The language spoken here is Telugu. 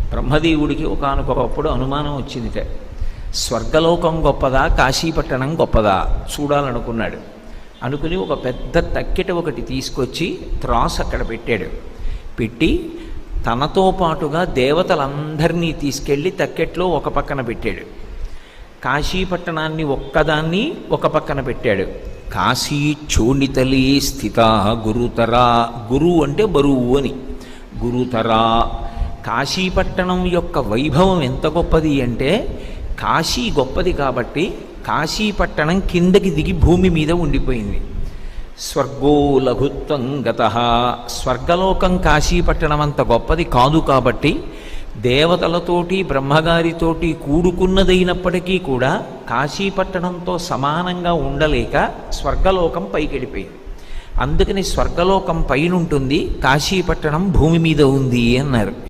బ్రహ్మదేవుడికి ఒకానొకప్పుడు అనుమానం వచ్చిందిట. స్వర్గలోకం గొప్పదా, కాశీపట్టణం గొప్పదా చూడాలనుకున్నాడు. అనుకుని ఒక పెద్ద తక్కెట ఒకటి తీసుకొచ్చి త్రాసు అక్కడ పెట్టాడు. పెట్టి తనతో పాటుగా దేవతలందరినీ తీసుకెళ్ళి తక్కెట్లో ఒక పక్కన పెట్టాడు. కాశీపట్టణాన్ని ఒక్కదాన్ని ఒక పక్కన పెట్టాడు. కాశీ చోణితలే స్థిత గురుతరా, గురువు అంటే బరువు అని, గురుతరా. కాశీపట్టణం యొక్క వైభవం ఎంత గొప్పది అంటే, కాశీ గొప్పది కాబట్టి కాశీపట్టణం కిందకి దిగి భూమి మీద ఉండిపోయింది. స్వర్గో లఘుత్వం గతః, స్వర్గలోకం కాశీపట్టణం అంత గొప్పది కాదు కాబట్టి దేవతలతోటి బ్రహ్మగారితోటి కూడుకున్నదైనప్పటికీ కూడా కాశీపట్టణంతో సమానంగా ఉండలేక స్వర్గలోకం పైకెళ్ళిపోయింది. అందుకని స్వర్గలోకం పైనుంటుంది, కాశీపట్టణం భూమి మీద ఉంది అన్నారు.